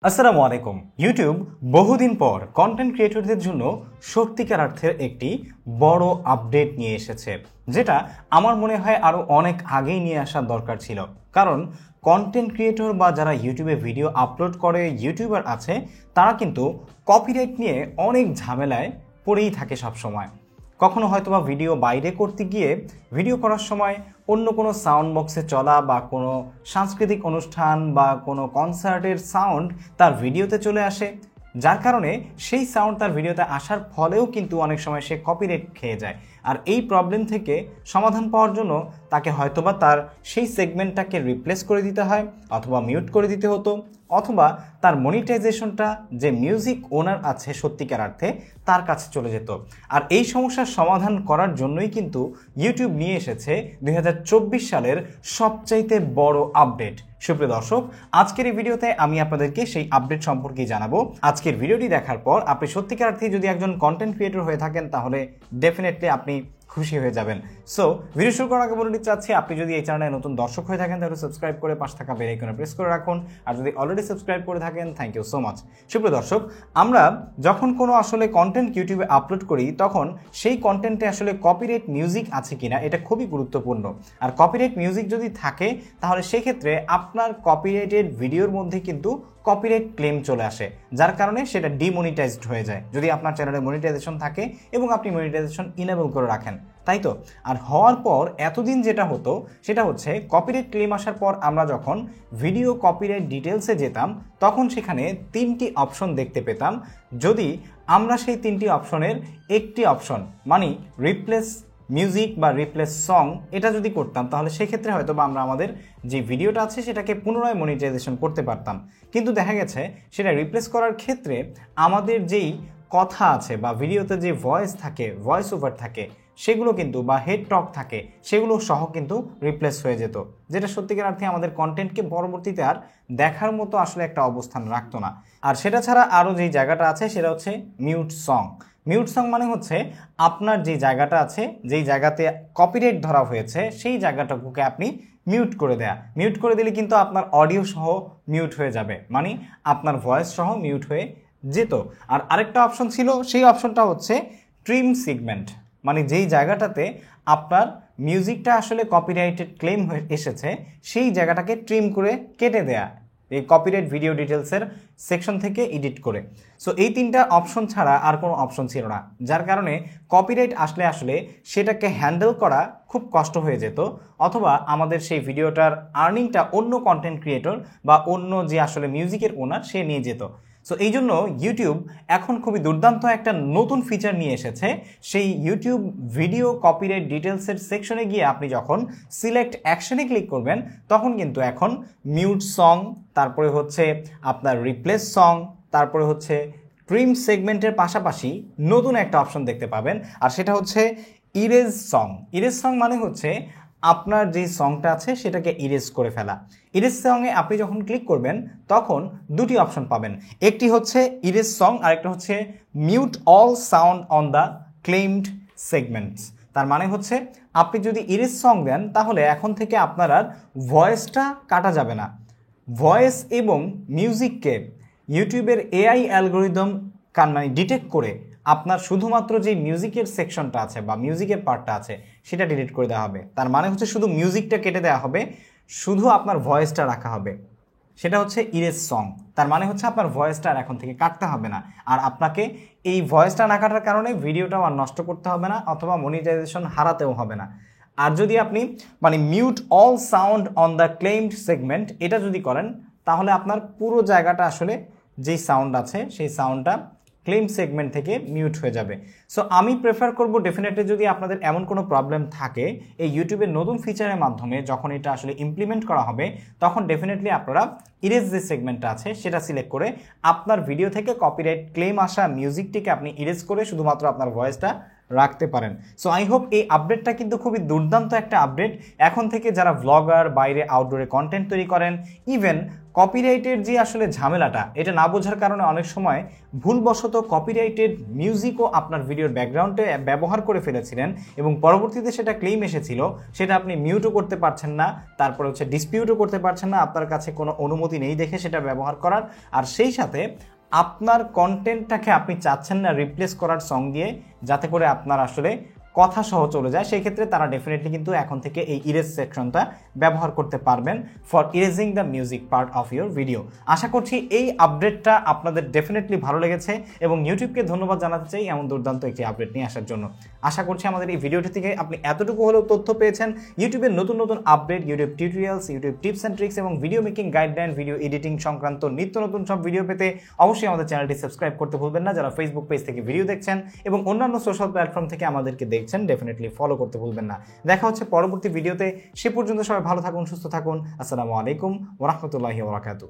আসসালামু আলাইকুম। ইউটিউব বহুদিন পর কন্টেন্ট ক্রিয়েটরদের জন্য সত্যিকার অর্থের একটি বড় আপডেট নিয়ে এসেছে, যেটা আমার মনে হয় আরও অনেক আগেই নিয়ে আসার দরকার ছিল। কারণ কন্টেন্ট ক্রিয়েটর বা যারা ইউটিউবে ভিডিও আপলোড করে ইউটিউবার আছে, তারা কিন্তু কপিরাইট নিয়ে অনেক ঝামেলায় পড়েই থাকে সবসময়। কখনো হয়তোবা ভিডিও বাইরে করতে গিয়ে ভিডিও করার সময় অন্য কোনো সাউন্ড বক্সে চলা বা কোনো সাংস্কৃতিক অনুষ্ঠান বা কোনো কনসার্টের সাউন্ড তার ভিডিওতে চলে আসে, যার কারণে সেই সাউন্ড তার ভিডিওতে আসার ফলেও কিন্তু অনেক সময় সে কপিরাইট খেয়ে যায়। আর এই প্রবলেম থেকে সমাধান পাওয়ার জন্য তাকে হয়তোবা তার সেই সেগমেন্টটাকে রিপ্লেস করে দিতে হয়, অথবা মিউট করে দিতে হতো, অথবা তার মনিটাইজেশনটা যে মিউজিক ওনার আছে সত্যিকার অর্থে তার কাছে চলে যেত। আর এই সমস্যার সমাধান করার জন্যই কিন্তু ইউটিউব নিয়ে এসেছে 2024 সালের সবচাইতে বড় আপডেট। সুপ্রিয় দর্শক, আজকের এই ভিডিওতে আমি আপনাদেরকে সেই আপডেট সম্পর্কে জানাবো। আজকের ভিডিওটি দেখার পর আপনি সত্যিকার অর্থে যদি একজন কন্টেন্ট ক্রিয়েটর হয়ে থাকেন, তাহলে ডেফিনেটলি আপনি খুশি হয়ে যাবেন। সো ভিডিও শুরু করার আগে বলে দিতে চাচ্ছি, আপনি যদি এই চ্যানেলে নতুন দর্শক হয়ে থাকেন তাহলে সাবস্ক্রাইব করে পাশে থাকা বেল আইকনে প্রেস করে রাখুন। আর যদি অলরেডি সাবস্ক্রাইব করে থাকেন, থ্যাংক ইউ সো মাচ। সুপ্রিয় দর্শক, আমরা যখন কোনো আসলে কন্টেন্ট ইউটিউবে আপলোড করি, তখন সেই কন্টেন্টে আসলে কপিরাইট মিউজিক আছে কিনা এটা খুবই গুরুত্বপূর্ণ। আর কপিরাইট মিউজিক যদি থাকে, তাহলে সেক্ষেত্রে আপনার কপিরাইটেড ভিডিওর মধ্যে কিন্তু কপিরাইট ক্লেম চলে আসে, যার কারণে সেটা ডিমনিটাইজড হয়ে যায় যদি আপনার চ্যানেলে মনিটাইজেশন থাকে এবং আপনি মনিটাইজেশন ইনেবল করে রাখেন, তাই তো? আর হওয়ার পর এতদিন যেটা হতো সেটা হচ্ছে কপিরাইট ক্লেম আসার পর আমরা যখন ভিডিও কপিরাইট ডিটেলসে যেতাম, তখন সেখানে 3টি অপশন দেখতে পেতাম। যদি আমরা সেই 3টি অপশনের একটি অপশন মানে রিপ্লেস মিউজিক বা রিপ্লেস সং এটা যদি করতাম, তাহলে সেক্ষেত্রে হয়তো বা আমরা আমাদের যে ভিডিওটা আছে সেটাকে পুনরায় মনিটাইজেশন করতে পারতাম। কিন্তু দেখা গেছে সেটা রিপ্লেস করার ক্ষেত্রে আমাদের যেই কথা আছে বা ভিডিওতে যে ভয়েস থাকে, ভয়েস ওভার থাকে, সেগুলো কিন্তু বা হেড টক থাকে, সেগুলো সহ কিন্তু রিপ্লেস হয়ে যেত, যেটা সত্যিকার অর্থে আমাদের কন্টেন্টকে পরবর্তীতে আর দেখার মতো আসলে একটা অবস্থান রাখতো না। আর সেটা ছাড়া আরও যেই জায়গাটা আছে সেটা হচ্ছে মিউট সং। মিউট সং মানে হচ্ছে আপনার যে জায়গাটা আছে, যেই জায়গাতে কপিরাইট ধরা হয়েছে, সেই জায়গাটাকে আপনি মিউট করে দেয়া। মিউট করে দিলে কিন্তু আপনার অডিও সহ মিউট হয়ে যাবে, মানে আপনার ভয়েস সহ মিউট হয়ে যেত। আর আরেকটা অপশন ছিল, সেই অপশনটা হচ্ছে ট্রিম সেগমেন্ট, মানে যেই জায়গাটাতে আপনার মিউজিকটা আসলে কপিরাইটেড ক্লেম হয়ে এসেছে, সেই জায়গাটাকে ট্রিম করে কেটে দেয়া, এই কপিরাইট ভিডিও ডিটেলসের সেকশন থেকে এডিট করে। সো এই 3টা অপশন ছাড়া আর কোনো অপশন ছিল না, যার কারণে কপিরাইট আসলে সেটাকে হ্যান্ডেল করা খুব কষ্ট হয়ে যেত, অথবা আমাদের সেই ভিডিওটার আর্নিংটা অন্য কন্টেন্ট ক্রিয়েটর বা অন্য যে আসলে মিউজিকের ওনার সে নিয়ে যেত। সো এই জন্য ইউটিউব এখন খুবই দুর্দান্ত একটা নতুন ফিচার নিয়ে এসেছে। সেই ইউটিউব ভিডিও কপিরাইট ডিটেলসের সেকশনে গিয়ে আপনি যখন সিলেক্ট অ্যাকশনে ক্লিক করবেন, তখন কিন্তু এখন মিউট সং, তারপরে হচ্ছে আপনার রিপ্লেস সং, তারপরে হচ্ছে ট্রিম সেগমেন্টের পাশাপাশি নতুন একটা অপশন দেখতে পাবেন, আর সেটা হচ্ছে ইরেজ সং। ইরেজ সং মানে হচ্ছে আপনার যে সংটা আছে সেটাকে ইরেজ করে ফেলা। ইরেজ সঙ্গে আপনি যখন ক্লিক করবেন, তখন 2টি অপশন পাবেন। একটি হচ্ছে ইরেজ সং, আরেকটা হচ্ছে mute all sound on the claimed segments. তার মানে হচ্ছে আপনি যদি ইরেজ সং দেন, তাহলে এখন থেকে আপনার আর ভয়েসটা কাটা যাবে না। ভয়েস এবং মিউজিককে ইউটিউবের এআই অ্যালগোরিদম মানে ডিটেক্ট করে আপনার শুধুমাত্র যে মিউজিকের সেকশনটা আছে বা মিউজিকের পার্টটা আছে সেটা ডিলিট করে দেওয়া হবে। তার মানে হচ্ছে শুধু মিউজিকটা কেটে দেওয়া হবে, শুধু আপনার ভয়েসটা রাখা হবে। সেটা হচ্ছে ইরেজ সং। তার মানে হচ্ছে আপনার ভয়েসটা আর এখন থেকে কাটতে হবে না, আর আপনাকে এই ভয়েসটা না কাটার কারণে ভিডিওটাও আর নষ্ট করতে হবে না, অথবা মনিটাইজেশন হারাতেও হবে না। আর যদি আপনি মানে mute all sound on the claimed segment এটা যদি করেন, তাহলে আপনার পুরো জায়গাটা আসলে যেই সাউন্ড আছে সেই সাউন্ডটা ক্লেম সেগমেন্ট থেকে মিউট হয়ে যাবে। সো আমি প্রেফার করব, ডেফিনেটলি যদি আপনাদের এমন কোনো প্রবলেম থাকে, এই ইউটিউবের নতুন ফিচারের মাধ্যমে যখন এটা আসলে ইমপ্লিমেন্ট করা হবে, তখন ডেফিনেটলি আপনারা ইরেজ যে সেগমেন্টটা আছে সেটা সিলেক্ট করে আপনার ভিডিও থেকে কপিরাইট ক্লেম আসা মিউজিকটিকে আপনি ইরেজ করে শুধুমাত্র আপনার ভয়েসটা রাখতে পারেন। সো আই হোপ এই আপডেটটা কিন্তু খুবই দুর্দান্ত একটা আপডেট। এখন থেকে যারা ব্লগার, বাইরে আউটডোরে কন্টেন্ট তৈরি করেন, ইভেন কপিরাইটের যে আসলে ঝামেলাটা, এটা না বোঝার কারণে অনেক সময় ভুলবশত কপিরাইটেড মিউজিকও আপনার ভিডিওর ব্যাকগ্রাউন্ডে ব্যবহার করে ফেলেছিলেন এবং পরবর্তীতে সেটা ক্লেম এসেছিল, সেটা আপনি মিউটও করতে পারছেন না, তারপরে ডিসপিউটও করতে পারছেন না, আপনার কাছে কোনো অনুমতি নেই দেখে সেটা ব্যবহার করার। আর সেই সাথে আপনার কন্টেন্টটাকে আপনি চাচ্ছেন না রিপ্লেস করার সং দিয়ে, যাতে করে আপনার আসলে কথা সহ চলে যায়। সেই ক্ষেত্রে তারা ডেফিনেটলি কিন্তু এখন থেকে এই ইরেজ সেকশনটা ব্যবহার করতে পারবেন for erasing the music part of your video. আশা করছি এই আপডেটটা আপনাদের ডেফিনেটলি ভালো লেগেছে এবং ইউটিউবকে ধন্যবাদ জানাতে চাই এমন দুর্দান্ত একটি আপডেট নিয়ে আসার জন্য। আশা করছি আমাদের এই ভিডিওটি থেকে আপনি এতটুকু হলেও তথ্য পেয়েছেন ইউটিউবের নতুন নতুন update, YouTube tutorials, YouTube tips and tricks এবং video making guideline, video editing সংক্রান্ত নিত্য নতুন সব ভিডিও পেতে অবশ্যই আমাদের চ্যানেলটি সাবস্ক্রাইব করতে ভুলবেন না। যারা ফেসবুক পেজ থেকে ভিডিও দেখছেন এবং অন্যান্য সোশ্যাল প্ল্যাটফর্ম থেকে আমাদেরকে দেখছেন, ডেফিনেটলি ফলো করতে ভুলবেন না। দেখা হচ্ছে পরবর্তী ভিডিওতে। সে পর্যন্ত সবাই ভালো থাকুন, সুস্থ থাকুন। আসসালামু আলাইকুম ওয়া রাহমাতুল্লাহি ওয়া বারাকাতুহু।